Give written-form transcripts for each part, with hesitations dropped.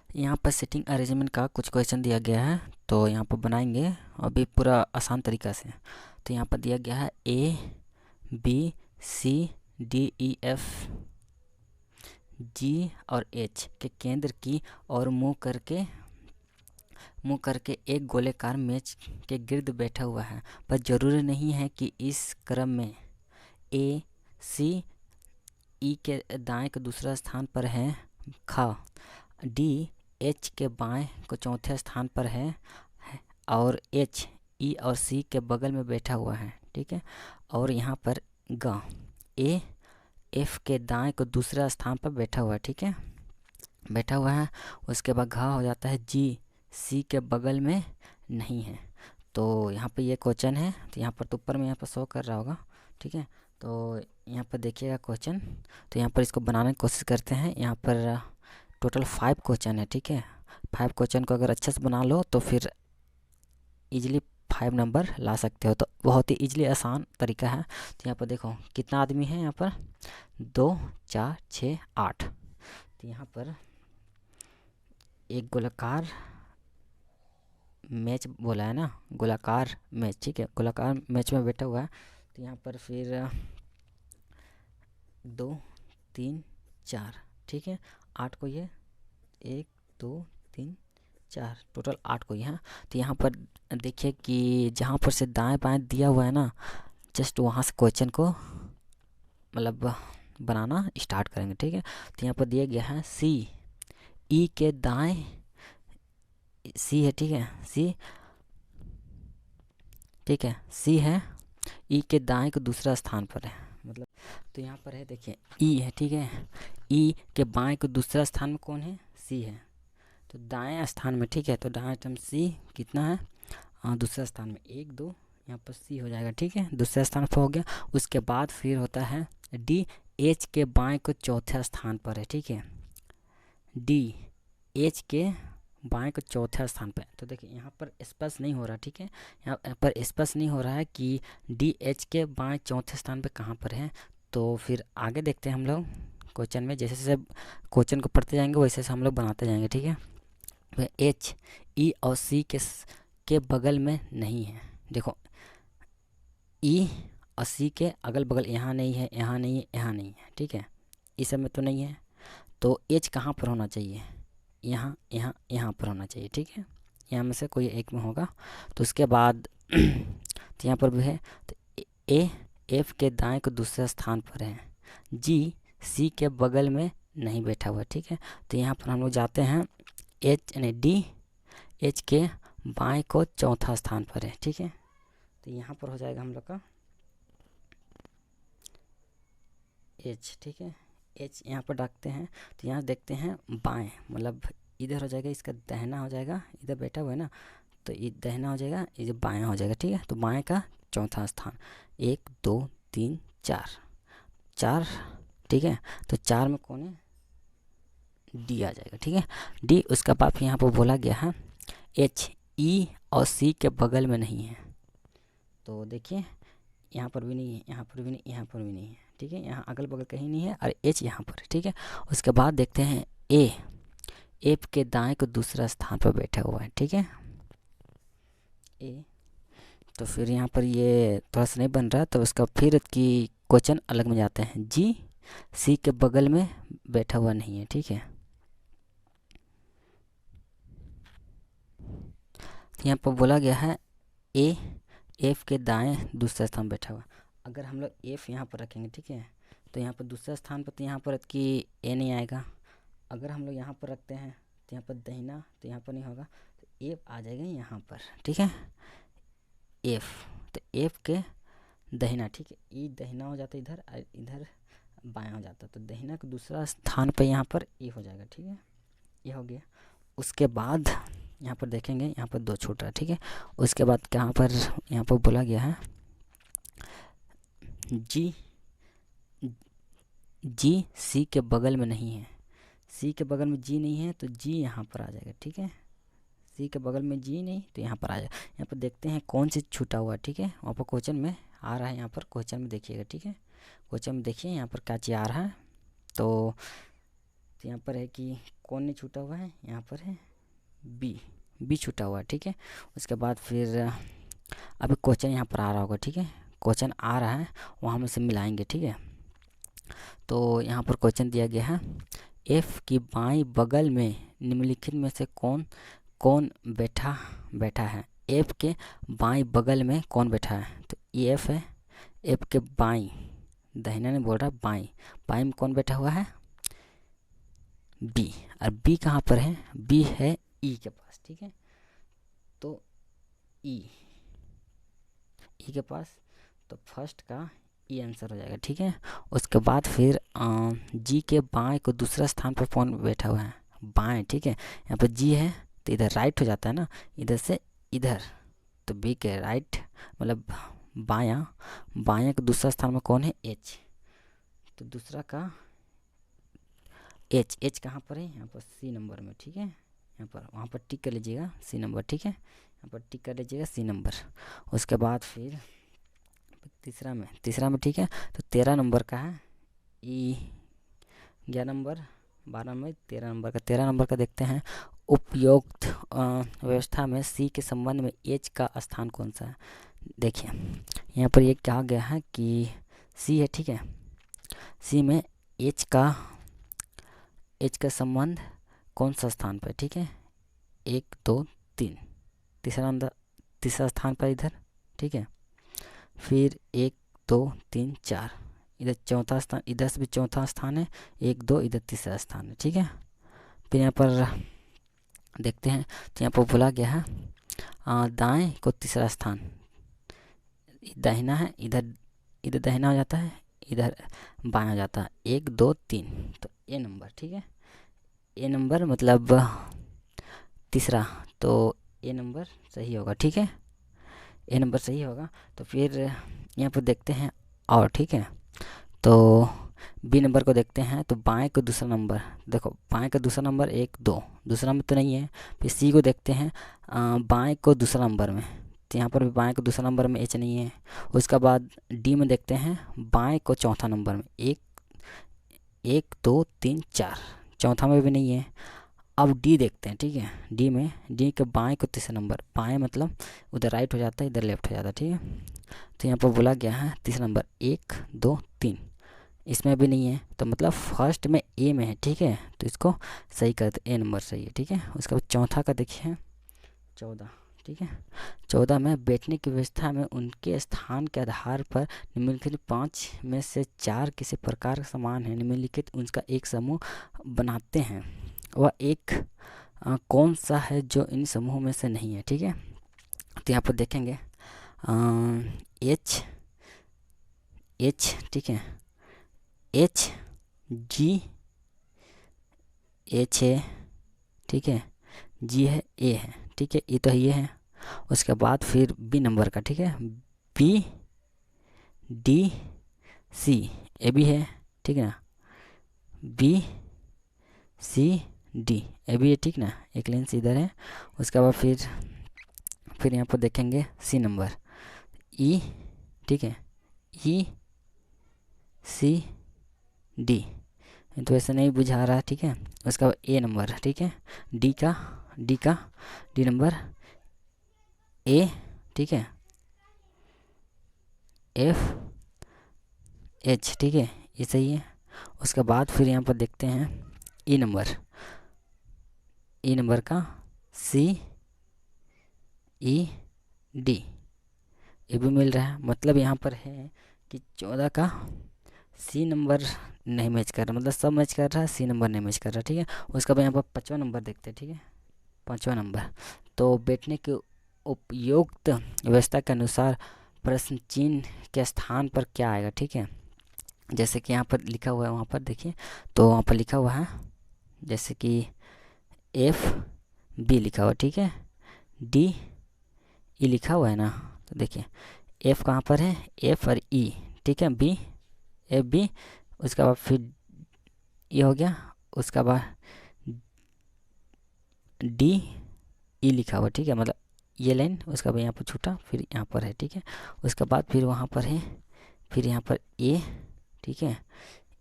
यहाँ पर sitting arrangement का कुछ क्वेश्चन दिया गया है, तो यहाँ पर बनाएंगे अभी पूरा आसान तरीका से। तो यहाँ पर दिया गया है ABCDEF G और H के केंद्र की और मुँह करके एक गोलेकार मेज के गिर्द बैठा हुआ है, पर जरूरी नहीं है कि इस क्रम में AC के दाएं को दूसरा स्थान पर है, DH के बाएं को चौथे स्थान पर है और HE और C के बगल में बैठा हुआ है। ठीक है, और यहाँ पर AF के दाएं को दूसरा स्थान पर बैठा हुआ है। ठीक है, बैठा हुआ है। उसके बाद हो जाता है GC के बगल में नहीं है। तो यहाँ पे ये क्वेश्चन है, तो यहाँ पर तो ऊपर में यहाँ पर शो कर रहा होगा। ठीक है, तो यहाँ पर देखिएगा क्वेश्चन। तो यहाँ पर इसको बनाने की कोशिश करते हैं। यहाँ पर टोटल 5 क्वेश्चन है। ठीक है, 5 क्वेश्चन को अगर अच्छे से बना लो तो फिर इजीली 5 नंबर ला सकते हो। तो बहुत ही इजीली आसान तरीका है। तो यहाँ पर देखो कितना आदमी है, यहाँ पर 2 4 6 8। तो यहाँ पर एक गोलाकार मैच बोला है ना, गोलाकार मैच। ठीक है, गोलाकार मैच में बैठा हुआ है। तो यहाँ पर फिर 2 3 4। ठीक है, 8 को ये 1 2 3 4, टोटल 8 को यहाँ। तो यहाँ पर देखिए कि जहाँ पर से दाएं बाएं दिया हुआ है ना, जस्ट वहाँ से क्वेश्चन को मतलब बनाना स्टार्ट करेंगे। ठीक है, तो यहाँ पर दिया गया है CE के दाएं C है। ठीक है, C, ठीक है, C है, E के दाएं को दूसरा स्थान पर है मतलब। तो यहाँ पर है देखिए E है। ठीक है, E के बाएं को दूसरा स्थान में कौन है, C है। तो दाएं स्थान में, ठीक है, तो दाएं टर्म C कितना है, दूसरा स्थान में 1 2, यहाँ पर C हो जाएगा। ठीक है, दूसरे स्थान पर हो गया। उसके बाद फिर होता है DH के बाएं को चौथे स्थान पर है। ठीक है, DH के बाएं को चौथे स्थान पर। तो देखिए यहाँ पर स्पष्ट नहीं हो रहा। ठीक है, यहाँ पर स्पष्ट नहीं हो रहा है कि DH के बाएं चौथे स्थान पर कहाँ पर है। तो फिर आगे देखते हैं हम लोग क्वेश्चन में। जैसे जैसे क्वेश्चन को पढ़ते जाएंगे वैसे वैसे हम लोग बनाते जाएंगे। ठीक है, HE और C के बगल में नहीं है। देखो E और C के अगल बगल यहाँ नहीं है, यहाँ नहीं है, यहाँ नहीं है। ठीक है, इस सब में तो नहीं है। तो H कहाँ पर होना चाहिए, यहाँ यहाँ यहाँ पर होना चाहिए। ठीक है, यहाँ में से कोई एक में होगा। तो उसके बाद तो यहाँ पर भी है। तो AF के दाएं को दूसरा स्थान पर है, G C के बगल में नहीं बैठा हुआ। ठीक है, तो यहाँ पर हम लोग जाते हैं H यानी DH के बाएं को चौथा स्थान पर है। ठीक है, तो यहाँ पर हो जाएगा हम लोग का H। ठीक है, H यहाँ पर डालते हैं। तो यहाँ देखते हैं बाएं मतलब इधर हो जाएगा, इसका दाहिना हो जाएगा, इधर बैठा हुआ है ना, तो ये दाहिना हो जाएगा, ये बायां हो जाएगा। ठीक है, तो बाएं का चौथा स्थान 1 2 3 4 4। ठीक है, तो 4 में कौन है, D आ जाएगा। ठीक है, D। उसका बाद यहाँ पर बोला गया है HE और C के बगल में नहीं है। तो देखिए यहाँ पर भी नहीं है, यहाँ पर भी नहीं, यहाँ पर भी नहीं है। ठीक है, यहाँ अगल बगल कहीं नहीं है और H यहाँ पर है। ठीक है, उसके बाद देखते हैं F के दाएं को दूसरा स्थान पर बैठा हुआ है। ठीक है, A। तो फिर यहाँ पर ये थोड़ा सा नहीं बन रहा, तो उसका फिर की क्वेश्चन अलग में जाते हैं। G C के बगल में बैठा हुआ नहीं है। ठीक है, यहाँ पर बोला गया है F के दाएं दूसरा स्थान बैठा हुआ। अगर हम लोग F यहाँ पर रखेंगे, ठीक है, तो यहाँ पर दूसरा स्थान पर, तो यहाँ पर कि A नहीं आएगा। अगर हम लोग यहाँ पर रखते हैं तो यहाँ पर दहिना, तो यहाँ पर नहीं होगा, तो F आ जाएगा यहाँ पर। ठीक है, F, तो F के दहिना। ठीक है, E दहिना हो जाता है इधर, और इधर बायां हो जाता है, तो दहिना का दूसरा स्थान पर यहाँ पर E हो जाएगा। ठीक है, ये हो गया। उसके बाद यहाँ पर देखेंगे, यहाँ पर 2 छूट रहा है। ठीक है, उसके बाद यहाँ पर बोला गया है G C के बगल में नहीं है। C के बगल में G नहीं है, तो G यहाँ पर आ जाएगा। ठीक है, C के बगल में G नहीं, तो यहाँ पर आ जाएगा। यहाँ पर देखते हैं कौन सी छूटा हुआ है। ठीक है, वहाँ पर क्वेश्चन में आ रहा है, यहाँ पर क्वेश्चन में देखिएगा। ठीक है, क्वेश्चन में देखिए यहाँ पर क्या चीज़ आ रहा है। तो तो यहाँ पर है कि कौन नहीं छूटा हुआ है, यहाँ पर है बी छूटा हुआ है, ठीक है। उसके बाद फिर अभी क्वेश्चन यहाँ पर आ रहा होगा, ठीक है, क्वेश्चन आ रहा है, वहाँ हम इसे मिलाएंगे, ठीक है। तो यहाँ पर क्वेश्चन दिया गया है, एफ की बाईं बगल में निम्नलिखित में से कौन कौन बैठा है। एफ के बाईं बगल में कौन बैठा है, तो ये एफ है। एफ के बाईं, दाहिना नहीं बोल रहा, बाईं में कौन बैठा हुआ है, बी। और बी कहाँ पर है, बी है ई के पास, ठीक है। तो ई के पास, तो फर्स्ट का ई आंसर हो जाएगा, ठीक है। उसके बाद फिर जी के बाएं को दूसरा स्थान पर कौन बैठा हुआ है, बाएं, ठीक है। यहाँ पर जी है तो इधर राइट हो जाता है ना, इधर से इधर, तो बी के राइट मतलब बायां के दूसरा स्थान में कौन है, एच। तो दूसरा का एच कहाँ पर है, यहाँ पर सी नंबर में, ठीक है। यहाँ पर वहाँ पर टिक कर लीजिएगा सी नंबर, ठीक है, यहाँ पर टिक कर लीजिएगा सी नंबर। उसके बाद फिर तीसरा में, ठीक है। तो 13 नंबर का है ई, 11 नंबर, 12 नंबर, 13 नंबर का देखते हैं। उपयुक्त व्यवस्था में सी के संबंध में एच का स्थान कौन सा है। देखिए यहाँ पर ये कहा गया है कि सी है, ठीक है। सी में एच का संबंध कौन सा स्थान पर, ठीक है, 1 2 3, तीसरा स्थान पर इधर, ठीक है। फिर 1 2 3 4, इधर चौथा स्थान, इधर से भी चौथा स्थान है, 1 2, इधर तीसरा स्थान है, ठीक है। फिर यहाँ पर देखते हैं, तो यहाँ पर बोला गया है दाएं को तीसरा स्थान, दाहिना है, इधर दाहिना हो जाता है, इधर बायां हो जाता है, 1 2 3, तो ए नंबर, ठीक है। ए नंबर मतलब तीसरा, तो ए नंबर सही होगा, ठीक है, ए नंबर सही होगा। तो फिर यहाँ पर देखते हैं और, ठीक है। तो बी नंबर को देखते हैं, तो बाएं का दूसरा नंबर, देखो बाएं का दूसरा नंबर 1 2, दूसरा में तो नहीं है। फिर सी को देखते हैं बाएं को दूसरा नंबर में, तो यहाँ पर भी बाएं को दूसरा नंबर में एच नहीं है। उसके बाद डी में देखते हैं बाएं को चौथा नंबर में, 1 2 3 4, चौथा में भी नहीं है। अब डी देखते हैं, ठीक है। डी के बाएं को तीसरा नंबर, बाएं मतलब उधर राइट हो जाता है, इधर लेफ्ट हो जाता है, ठीक है। तो यहाँ पर बोला गया है तीसरा नंबर 1 2 3, इसमें भी नहीं है, तो मतलब फर्स्ट में ए में है, ठीक है। तो इसको सही करते, ए नंबर सही है, ठीक है। उसके बाद चौथा का देखिए 14, ठीक है। 14 में बैठने की व्यवस्था में उनके स्थान के आधार पर निम्नलिखित 5 में से 4 किसी प्रकार का समान है, निम्नलिखित उनका एक समूह बनाते हैं, वह एक कौन सा है जो इन समूहों में से नहीं है, ठीक है। तो यहाँ पर देखेंगे एच, ठीक है, एच जी, एच है, ठीक है, जी है, ए है, ठीक है, ये तो ये है। उसके बाद फिर बी नंबर का, ठीक है, बी डी सी, ए भी है, ठीक है ना, बी सी डी, ए भी है, ठीक ना, एक लाइन से इधर है। उसके बाद फिर यहाँ पर देखेंगे सी नंबर, ई, ठीक है, ई सी डी, तो ऐसा नहीं बुझा रहा, ठीक है। उसके बाद ए नंबर, ठीक है, डी नंबर, ए, ठीक है, एफ एच, ठीक है, ये सही है। उसके बाद फिर यहाँ पर देखते हैं ई नंबर का सी ई डी, ये भी मिल रहा है। मतलब यहाँ पर है कि 14 का सी नंबर नहीं मैच कर रहा, मतलब सब मैच कर रहा है, सी नंबर नहीं मैच कर रहा, ठीक है। उसके बाद यहाँ पर 5वां नंबर देखते हैं, ठीक है, 5वां नंबर, तो बैठने के उपयुक्त व्यवस्था के अनुसार प्रश्न चिन्ह के स्थान पर क्या आएगा, ठीक है। जैसे कि यहाँ पर लिखा हुआ है, वहाँ पर देखिए, तो वहाँ पर लिखा हुआ है जैसे कि एफ बी लिखा हुआ, ठीक है, डी ई लिखा हुआ है ना, तो देखिए एफ कहाँ पर है, एफ और ई, ठीक है, बी एफ बी, उसके बाद फिर ये हो गया, उसके बाद डी ई लिखा हुआ, ठीक है, मतलब ये लाइन, उसका बाद यहाँ पर छूटा, फिर यहाँ पर है, ठीक है। उसके बाद फिर वहाँ पर है, फिर यहाँ पर ए, ठीक है,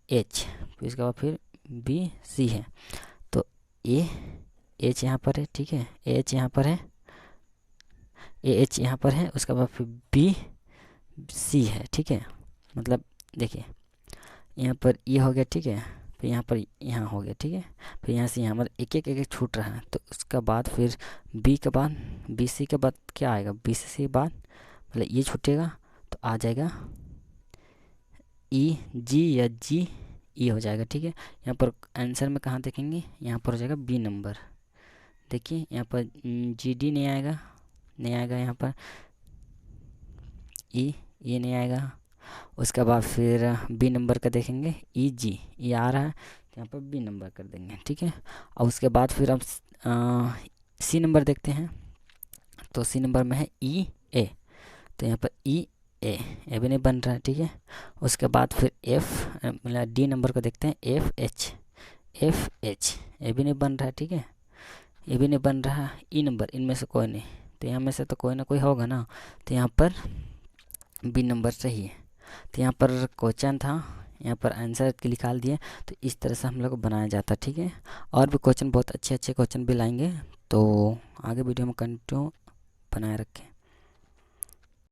एच, फिर उसके बाद फिर बी सी है, तो ए एच यहाँ पर है, ठीक है, ए एच यहाँ पर है, ए एच यहाँ पर है, उसके बाद फिर बी सी है, ठीक है। मतलब देखिए यहाँ पर ये हो गया, ठीक है, फिर यहाँ पर यहाँ हो गया, ठीक है, फिर यहाँ से यहाँ मतलब एक एक एक एक छूट रहा है। तो उसका बाद फिर बी के बाद बी सी के बाद क्या आएगा, बी सी के बाद मतलब ये छूटेगा तो आ जाएगा ई जी या जी ई हो जाएगा, ठीक है। यहाँ पर आंसर में कहाँ देखेंगे, यहाँ पर हो जाएगा बी नंबर। देखिए यहाँ पर जी डी नहीं आएगा, नहीं आएगा, यहाँ पर ई ये नहीं आएगा। उसके बाद फिर बी नंबर का देखेंगे, ई जी ये आ रहा है तो यहाँ पर बी नंबर कर देंगे, ठीक है। और उसके बाद फिर हम सी नंबर देखते हैं, तो सी नंबर में है ई ए, तो यहाँ पर ई ए भी नहीं बन रहा है, ठीक है। उसके बाद फिर एफ मतलब डी नंबर को देखते हैं, एफ एच ये भी नहीं बन रहा है, ठीक है, ये भी नहीं बन रहा। ई नंबर इनमें से कोई नहीं, तो यहाँ में से तो कोई ना कोई होगा ना, तो यहाँ पर बी नंबर सही है। तो यहाँ पर क्वेश्चन था, यहाँ पर आंसर निकाल दिए। तो इस तरह से हम लोग को बनाया जाता है, ठीक है। और भी क्वेश्चन बहुत अच्छे अच्छे क्वेश्चन भी लाएंगे, तो आगे वीडियो में कंटिन्यू बनाए रखें।